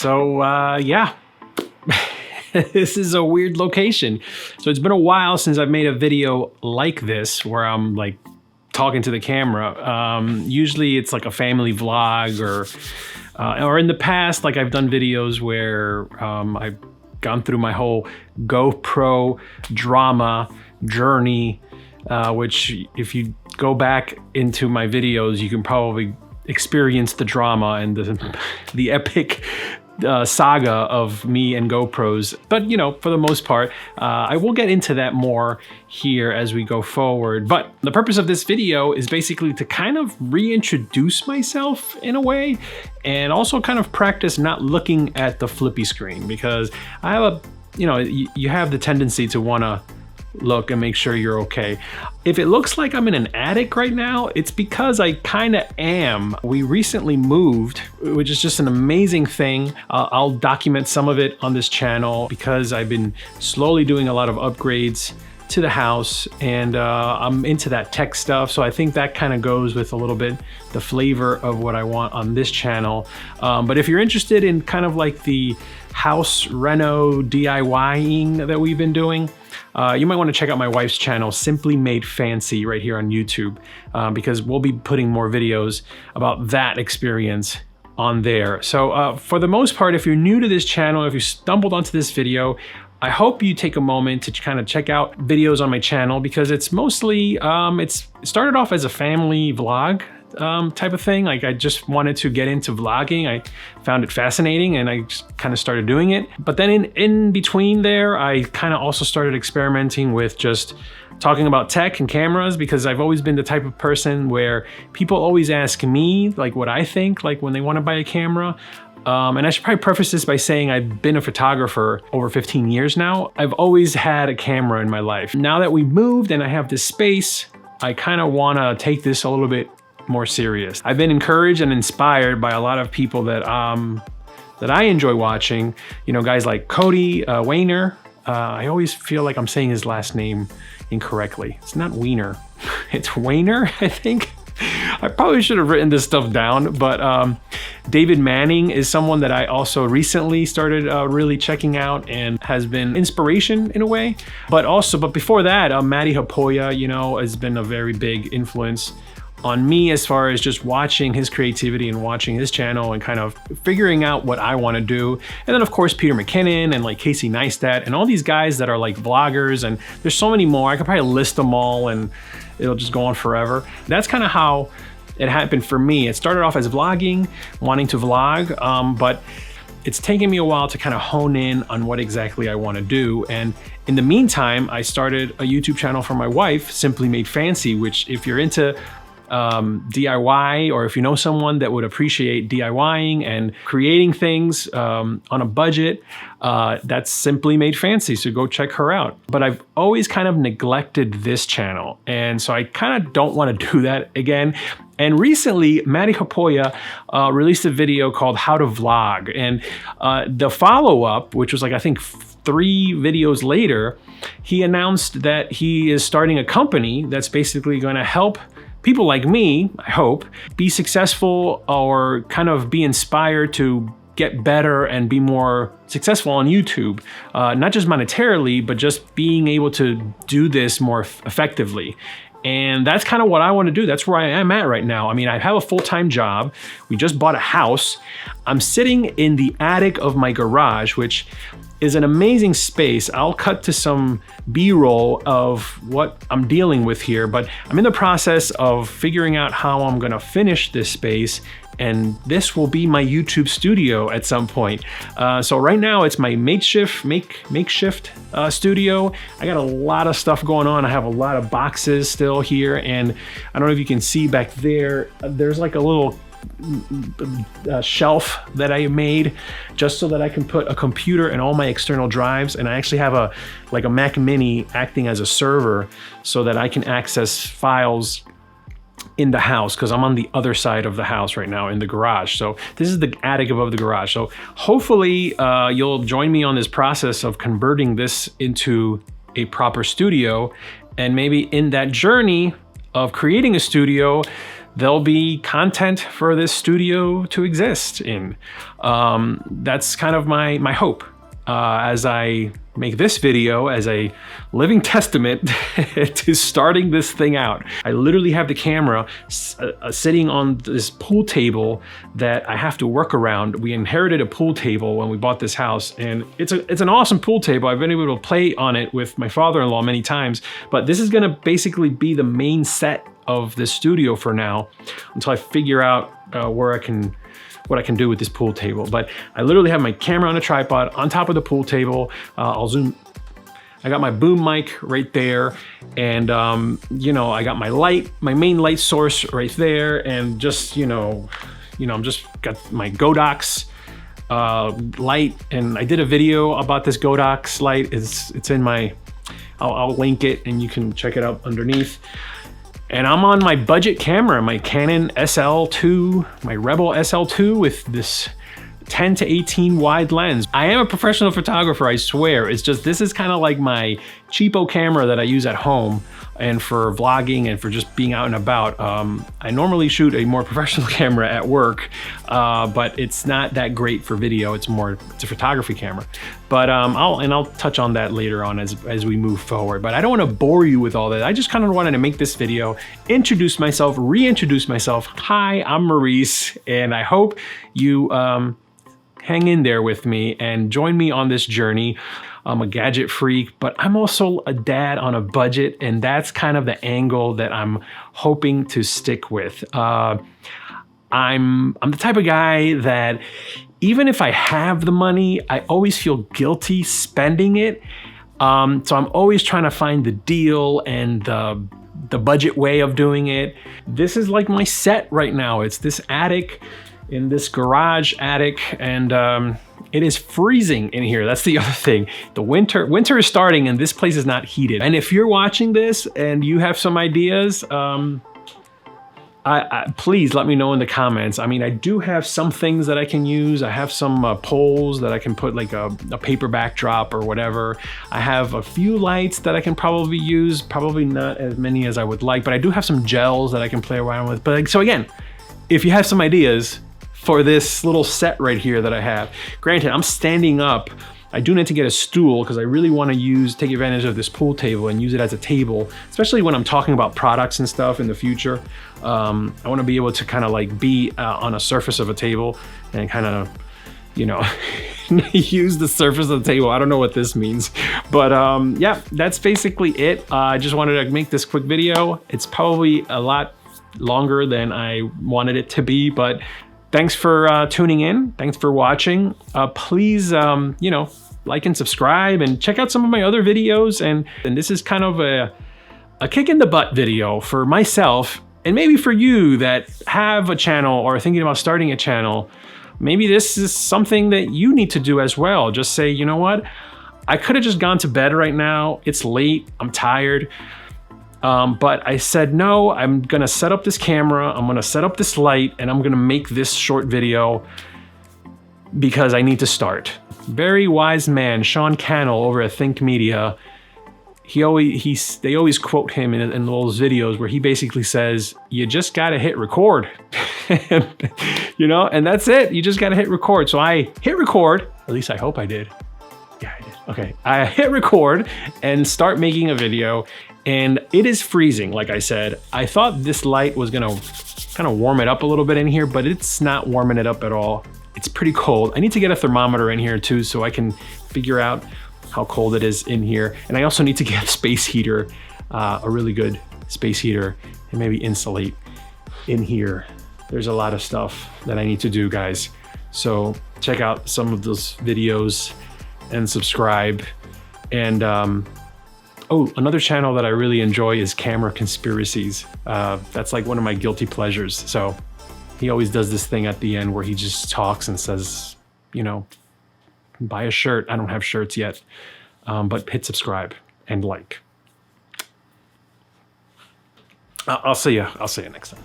Yeah, this is a weird location. So it's been a while since I've made a video like this where I'm like talking to the camera. Usually it's like a family vlog or in the past, like I've done videos where I've gone through my whole GoPro drama journey, which if you go back into my videos, you can probably experience the drama and the epic saga of me and GoPros. But you know, for the most part, I will get into that more here as we go forward. But the purpose of this video is basically to kind of reintroduce myself in a way, and also kind of practice not looking at the flippy screen, because I have you have the tendency to want to look and make sure you're okay. If it looks like I'm in an attic right now, it's because I kind of am. We recently moved, which is just an amazing thing. I'll document some of it on this channel because I've been slowly doing a lot of upgrades to the house, and I'm into that tech stuff. So I think that kind of goes with a little bit the flavor of what I want on this channel. But if you're interested in kind of like the house reno DIYing that we've been doing, you might want to check out my wife's channel, SimplyMadeFancy, right here on YouTube, because we'll be putting more videos about that experience on there. So for the most part, if you're new to this channel, if you stumbled onto this video, I hope you take a moment to kind of check out videos on my channel, because it's mostly, it started off as a family vlog type of thing. Like I just wanted to get into vlogging. I found it fascinating and I just kind of started doing it. But then in between there, I kind of also started experimenting with just talking about tech and cameras, because I've always been the type of person where people always ask me like what I think, like when they want to buy a camera. And I should probably preface this by saying I've been a photographer over 15 years now. I've always had a camera in my life. Now that we've moved and I have this space, I kind of want to take this a little bit more serious. I've been encouraged and inspired by a lot of people that I enjoy watching. You know, guys like Cody Weiner. I always feel like I'm saying his last name incorrectly. It's not Weiner, it's Weiner, I think. I probably should have written this stuff down, but David Manning is someone that I also recently started really checking out and has been inspiration in a way. But before that, Maddie Hapoya, you know, has been a very big influence on me as far as just watching his creativity and watching his channel and kind of figuring out what I want to do. And then of course, Peter McKinnon and like Casey Neistat and all these guys that are like vloggers, and there's so many more. I could probably list them all and it'll just go on forever. That's kind of how it happened for me. It started off as vlogging, wanting to vlog, but it's taken me a while to kind of hone in on what exactly I want to do. And in the meantime, I started a YouTube channel for my wife, SimplyMadeFancy, which if you're into DIY, or if you know someone that would appreciate DIYing and creating things on a budget, that's SimplyMadeFancy, so go check her out. But I've always kind of neglected this channel, and so I kind of don't want to do that again. And recently, Maddie Hapoya released a video called How to Vlog, and the follow-up, which was like I think 3 videos later, he announced that he is starting a company that's basically going to help people like me, I hope, be successful or kind of be inspired to get better and be more successful on YouTube. Not just monetarily, but just being able to do this more effectively. And that's kind of what I want to do. That's where I am at right now. I mean, I have a full-time job. We just bought a house. I'm sitting in the attic of my garage, which is an amazing space. I'll cut to some B-roll of what I'm dealing with here, but I'm in the process of figuring out how I'm gonna finish this space, and this will be my YouTube studio at some point. So right now it's my makeshift studio. I got a lot of stuff going on. I have a lot of boxes still here, and I don't know if you can see back there, there's like a little shelf that I made just so that I can put a computer and all my external drives, and I actually have a Mac Mini acting as a server so that I can access files in the house, because I'm on the other side of the house right now in the garage. So this is the attic above the garage. So hopefully you'll join me on this process of converting this into a proper studio, and maybe in that journey of creating a studio, there'll be content for this studio to exist in. That's kind of my hope as I make this video as a living testament to starting this thing out. I literally have the camera sitting on this pool table that I have to work around. We inherited a pool table when we bought this house, and it's an awesome pool table. I've been able to play on it with my father-in-law many times, but this is gonna basically be the main set of this studio for now until I figure out what I can do with this pool table. But I literally have my camera on a tripod on top of the pool table. I'll zoom. I got my boom mic right there, and you know, I got my main light source right there, and just I'm just got my Godox light, and I did a video about this Godox light. It's in my. I'll link it, and you can check it out underneath. And I'm on my budget camera, my Canon SL2, my Rebel SL2 with this 10 to 18 wide lens. I am a professional photographer, I swear. It's just, this is kind of like my cheapo camera that I use at home and for vlogging and for just being out and about. I normally shoot a more professional camera at work, but it's not that great for video. It's a photography camera. But I'll touch on that later on as we move forward. But I don't want to bore you with all that. I just kind of wanted to make this video, introduce myself, reintroduce myself. Hi, I'm Maurice, and I hope you hang in there with me and join me on this journey. I'm a gadget freak, but I'm also a dad on a budget, and that's kind of the angle that I'm hoping to stick with. I'm the type of guy that even if I have the money, I always feel guilty spending it. So I'm always trying to find the deal and the budget way of doing it. This is like my set right now. It's this attic, in this garage attic, and it is freezing in here. That's the other thing. The winter is starting and this place is not heated. And if you're watching this and you have some ideas, please let me know in the comments. I mean, I do have some things that I can use. I have some poles that I can put like a paper backdrop or whatever. I have a few lights that I can probably use, probably not as many as I would like, but I do have some gels that I can play around with. But so again, if you have some ideas for this little set right here that I have. Granted, I'm standing up. I do need to get a stool because I really want to take advantage of this pool table and use it as a table, especially when I'm talking about products and stuff in the future. I want to be able to kind of like be on a surface of a table and kind of, use the surface of the table. I don't know what this means, but yeah, that's basically it. I just wanted to make this quick video. It's probably a lot longer than I wanted it to be, but thanks for tuning in. Thanks for watching. Please, like and subscribe and check out some of my other videos. And this is kind of a kick in the butt video for myself and maybe for you that have a channel or are thinking about starting a channel. Maybe this is something that you need to do as well. Just say, you know what? I could have just gone to bed right now. It's late. I'm tired. But I said, no, I'm gonna set up this camera, I'm gonna set up this light, and I'm gonna make this short video because I need to start. Very wise man, Sean Cannell over at Think Media, they always quote him in those videos where he basically says, you just gotta hit record. And that's it, you just gotta hit record. So I hit record, at least I hope I did. Yeah, I did. Okay, I hit record and start making a video. And it is freezing, like I said. I thought this light was gonna kind of warm it up a little bit in here, but it's not warming it up at all. It's pretty cold. I need to get a thermometer in here too so I can figure out how cold it is in here. And I also need to get a space heater, a really good space heater, and maybe insulate in here. There's a lot of stuff that I need to do, guys. So check out some of those videos and subscribe. And oh, another channel that I really enjoy is Camera Conspiracies. That's like one of my guilty pleasures. So he always does this thing at the end where he just talks and says, buy a shirt. I don't have shirts yet, but hit subscribe and like. I'll see you next time.